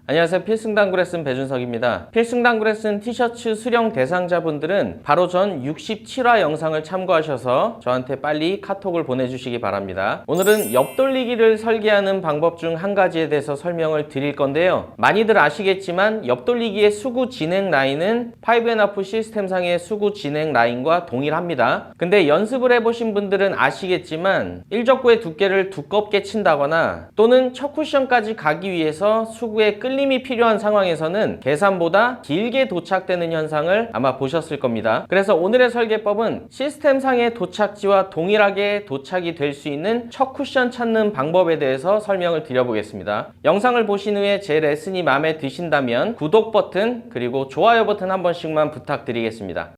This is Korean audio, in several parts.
안녕하세요. 필승당구 레슨 배준석입니다. 필승당구 레슨 티셔츠 수령 대상자분들은 바로 전 67화 영상을 참고하셔서 저한테 빨리 카톡을 보내주시기 바랍니다. 오늘은 옆돌리기를 설계하는 방법 중 한 가지에 대해서 설명을 드릴 건데요. 많이들 아시겠지만 옆돌리기의 수구 진행 라인은 5&하프 시스템상의 수구 진행 라인과 동일합니다. 근데 연습을 해보신 분들은 아시겠지만 일적구의 두께를 두껍게 친다거나 또는 첫 쿠션까지 가기 위해서 수구의 끌림이 필요한 상황에서는 계산보다 길게 도착되는 현상을 아마 보셨을 겁니다. 그래서 오늘의 설계법은 시스템상의 도착지와 동일하게 도착이 될 수 있는 첫 쿠션 찾는 방법에 대해서 설명을 드려보겠습니다. 영상을 보신 후에 제 레슨이 마음에 드신다면 구독 버튼 그리고 좋아요 버튼 한 번씩만 부탁드리겠습니다.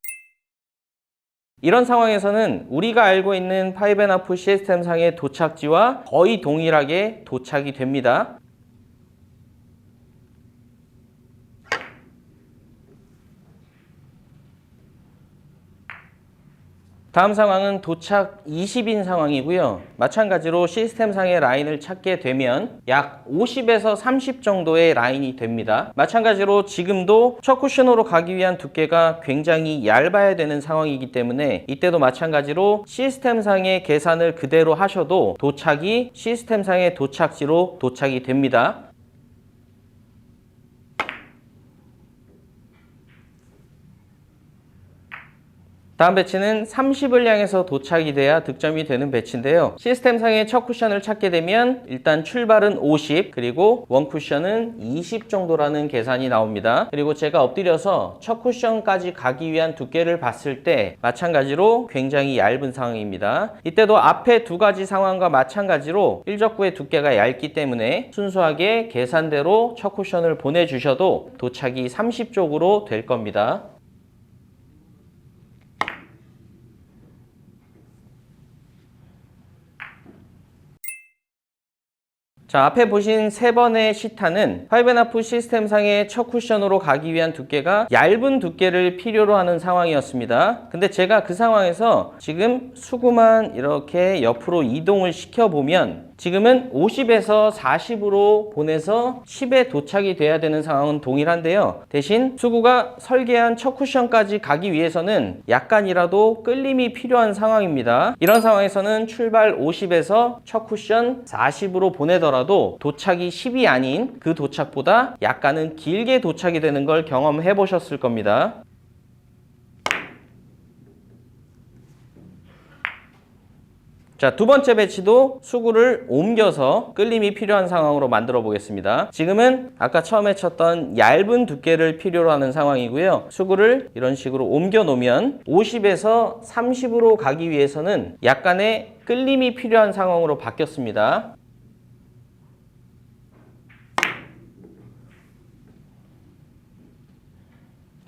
이런 상황에서는 우리가 알고 있는 5&하프 시스템상의 도착지와 거의 동일하게 도착이 됩니다. 다음 상황은 도착 20인 상황이고요. 마찬가지로 시스템상의 라인을 찾게 되면 약 50에서 30 정도의 라인이 됩니다. 마찬가지로 지금도 첫 쿠션으로 가기 위한 두께가 굉장히 얇아야 되는 상황이기 때문에 이때도 마찬가지로 시스템상의 계산을 그대로 하셔도 도착이 시스템상의 도착지로 도착이 됩니다. 다음 배치는 30을 향해서 도착이 돼야 득점이 되는 배치인데요. 시스템상의 첫 쿠션을 찾게 되면 일단 출발은 50 그리고 원 쿠션은 20 정도라는 계산이 나옵니다. 그리고 제가 엎드려서 첫 쿠션까지 가기 위한 두께를 봤을 때 마찬가지로 굉장히 얇은 상황입니다. 이때도 앞에 두 가지 상황과 마찬가지로 일적구의 두께가 얇기 때문에 순수하게 계산대로 첫 쿠션을 보내주셔도 도착이 30 쪽으로 될 겁니다. 자, 앞에 보신 세 번의 시타는 5&하프 시스템상의 첫 쿠션으로 가기 위한 두께가 얇은 두께를 필요로 하는 상황이었습니다. 근데 제가 그 상황에서 지금 수구만 이렇게 옆으로 이동을 시켜보면 지금은 50에서 40으로 보내서 10에 도착이 돼야 되는 상황은 동일한데요. 대신 수구가 설계한 첫 쿠션까지 가기 위해서는 약간이라도 끌림이 필요한 상황입니다. 이런 상황에서는 출발 50에서 첫 쿠션 40으로 보내더라도 도착이 10이 아닌 그 도착보다 약간은 길게 도착이 되는 걸 경험해 보셨을 겁니다. 자, 두 번째 배치도 수구를 옮겨서 끌림이 필요한 상황으로 만들어 보겠습니다. 지금은 아까 처음에 쳤던 얇은 두께를 필요로 하는 상황이고요. 수구를 이런 식으로 옮겨 놓으면 50에서 30으로 가기 위해서는 약간의 끌림이 필요한 상황으로 바뀌었습니다.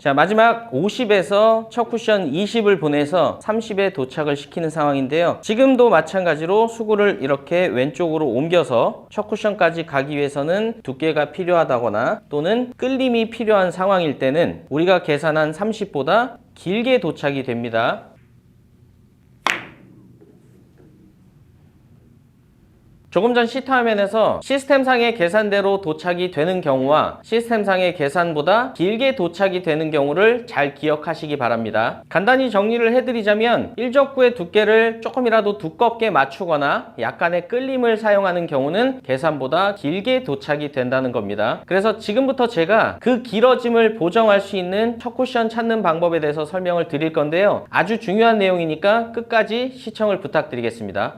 자, 마지막 50에서 첫 쿠션 20을 보내서 30에 도착을 시키는 상황인데요. 지금도 마찬가지로 수구를 이렇게 왼쪽으로 옮겨서 첫 쿠션까지 가기 위해서는 두께가 필요하다거나 또는 끌림이 필요한 상황일 때는 우리가 계산한 30보다 길게 도착이 됩니다. 조금 전 시타 화면에서 시스템상의 계산대로 도착이 되는 경우와 시스템상의 계산보다 길게 도착이 되는 경우를 잘 기억하시기 바랍니다. 간단히 정리를 해드리자면 일적구의 두께를 조금이라도 두껍게 맞추거나 약간의 끌림을 사용하는 경우는 계산보다 길게 도착이 된다는 겁니다. 그래서 지금부터 제가 그 길어짐을 보정할 수 있는 첫 쿠션 찾는 방법에 대해서 설명을 드릴 건데요. 아주 중요한 내용이니까 끝까지 시청을 부탁드리겠습니다.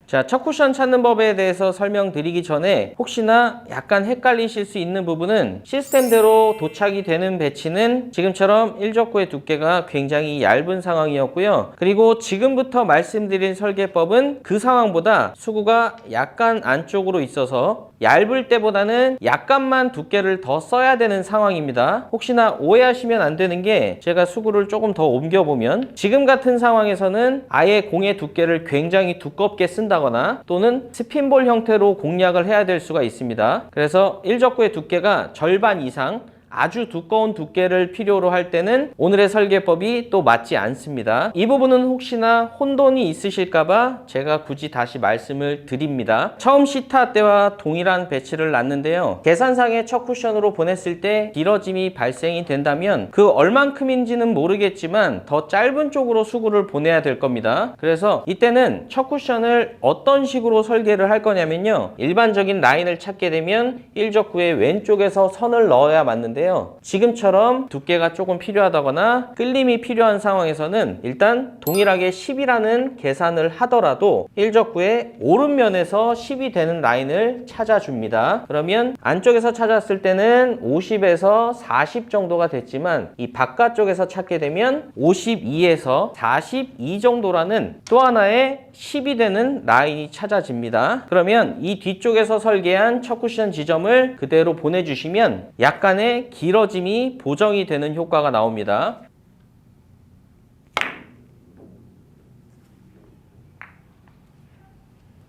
자, 첫 쿠션 찾는 법에 대해서 설명드리기 전에 혹시나 약간 헷갈리실 수 있는 부분은 시스템대로 도착이 되는 배치는 지금처럼 일적구의 두께가 굉장히 얇은 상황이었고요. 그리고 지금부터 말씀드린 설계법은 그 상황보다 수구가 약간 안쪽으로 있어서 얇을 때보다는 약간만 두께를 더 써야 되는 상황입니다. 혹시나 오해하시면 안 되는 게 제가 수구를 조금 더 옮겨보면 지금 같은 상황에서는 아예 공의 두께를 굉장히 두껍게 쓴다거나 또는 스핀볼 형태로 공략을 해야 될 수가 있습니다. 그래서 일적구의 두께가 절반 이상 아주 두꺼운 두께를 필요로 할 때는 오늘의 설계법이 또 맞지 않습니다. 이 부분은 혹시나 혼돈이 있으실까봐 제가 굳이 다시 말씀을 드립니다. 처음 시타 때와 동일한 배치를 놨는데요. 계산상의 첫 쿠션으로 보냈을 때 길어짐이 발생이 된다면 그 얼만큼인지는 모르겠지만 더 짧은 쪽으로 수구를 보내야 될 겁니다. 그래서 이때는 첫 쿠션을 어떤 식으로 설계를 할 거냐면요. 일반적인 라인을 찾게 되면 일적구의 왼쪽에서 선을 넣어야 맞는데요. 지금처럼 두께가 조금 필요하다거나 끌림이 필요한 상황에서는 일단 동일하게 10이라는 계산을 하더라도 일적구의 오른면에서 10이 되는 라인을 찾아줍니다. 그러면 안쪽에서 찾았을 때는 50에서 40 정도가 됐지만 이 바깥쪽에서 찾게 되면 52에서 42 정도라는 또 하나의 10이 되는 라인이 찾아집니다. 그러면 이 뒤쪽에서 설계한 첫 쿠션 지점을 그대로 보내주시면 약간의 길어짐이 보정이 되는 효과가 나옵니다.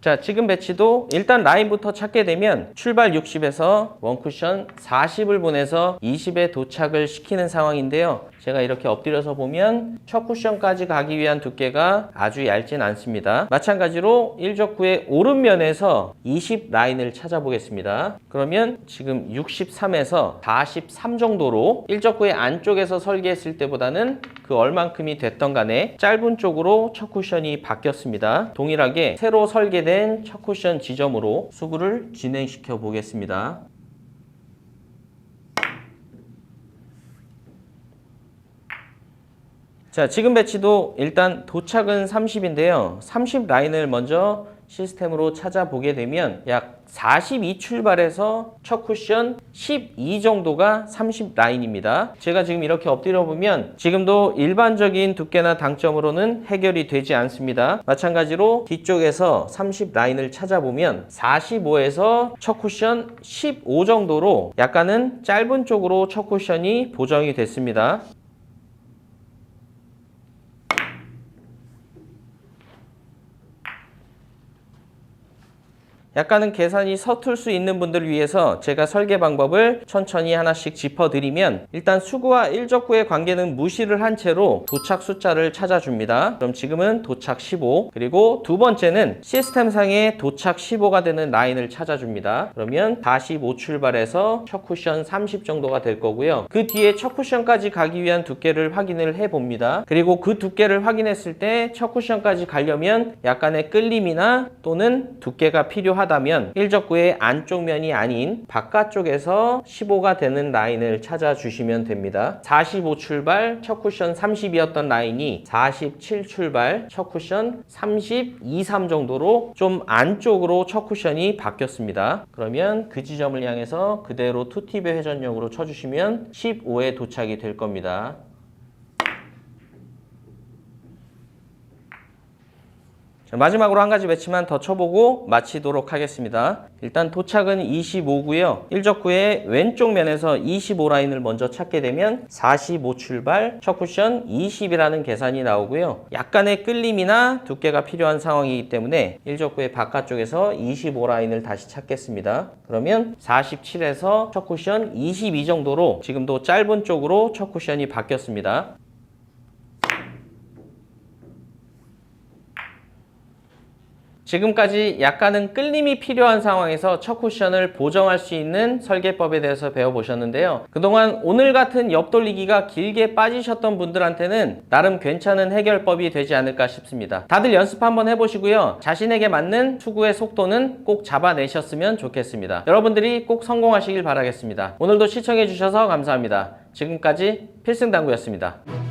자, 지금 배치도 일단 라인부터 찾게 되면 출발 60에서 원쿠션 40을 보내서 20에 도착을 시키는 상황인데요. 제가 이렇게 엎드려서 보면 첫 쿠션까지 가기 위한 두께가 아주 얇진 않습니다. 마찬가지로 일적구의 오른면에서 20 라인을 찾아보겠습니다. 그러면 지금 63에서 43 정도로 일적구의 안쪽에서 설계했을 때보다는 그 얼만큼이 됐던 간에 짧은 쪽으로 첫 쿠션이 바뀌었습니다. 동일하게 새로 설계된 첫 쿠션 지점으로 수구를 진행시켜 보겠습니다. 자, 지금 배치도 일단 도착은 30인데요. 30 라인을 먼저 시스템으로 찾아보게 되면 약 42 출발해서 첫 쿠션 12 정도가 30 라인입니다. 제가 지금 이렇게 엎드려 보면 지금도 일반적인 두께나 당점으로는 해결이 되지 않습니다. 마찬가지로 뒤쪽에서 30 라인을 찾아보면 45에서 첫 쿠션 15 정도로 약간은 짧은 쪽으로 첫 쿠션이 보정이 됐습니다. 약간은 계산이 서툴 수 있는 분들을 위해서 제가 설계 방법을 천천히 하나씩 짚어드리면 일단 수구와 일적구의 관계는 무시를 한 채로 도착 숫자를 찾아줍니다. 그럼 지금은 도착 15, 그리고 두 번째는 시스템상에 도착 15가 되는 라인을 찾아줍니다. 그러면 45 출발해서 첫 쿠션 30 정도가 될 거고요. 그 뒤에 첫 쿠션까지 가기 위한 두께를 확인을 해봅니다. 그리고 그 두께를 확인했을 때 첫 쿠션까지 가려면 약간의 끌림이나 또는 두께가 필요하다면 일적구의 안쪽 면이 아닌 바깥쪽에서 15가 되는 라인을 찾아주시면 됩니다. 45 출발 첫 쿠션 30이었던 라인이 47 출발 첫 쿠션 32, 3 정도로 좀 안쪽으로 첫 쿠션이 바뀌었습니다. 그러면 그 지점을 향해서 그대로 투팁의 회전력으로 쳐주시면 15에 도착이 될 겁니다. 마지막으로 한 가지 배치만 더 쳐보고 마치도록 하겠습니다. 일단 도착은 25고요. 일적구의 왼쪽 면에서 25 라인을 먼저 찾게 되면 45 출발, 첫 쿠션 20이라는 계산이 나오고요. 약간의 끌림이나 두께가 필요한 상황이기 때문에 일적구의 바깥쪽에서 25 라인을 다시 찾겠습니다. 그러면 47에서 첫 쿠션 22 정도로 지금도 짧은 쪽으로 첫 쿠션이 바뀌었습니다. 지금까지 약간은 끌림이 필요한 상황에서 첫 쿠션을 보정할 수 있는 설계법에 대해서 배워보셨는데요. 그동안 오늘 같은 옆돌리기가 길게 빠지셨던 분들한테는 나름 괜찮은 해결법이 되지 않을까 싶습니다. 다들 연습 한번 해보시고요. 자신에게 맞는 수구의 속도는 꼭 잡아내셨으면 좋겠습니다. 여러분들이 꼭 성공하시길 바라겠습니다. 오늘도 시청해주셔서 감사합니다. 지금까지 필승당구였습니다.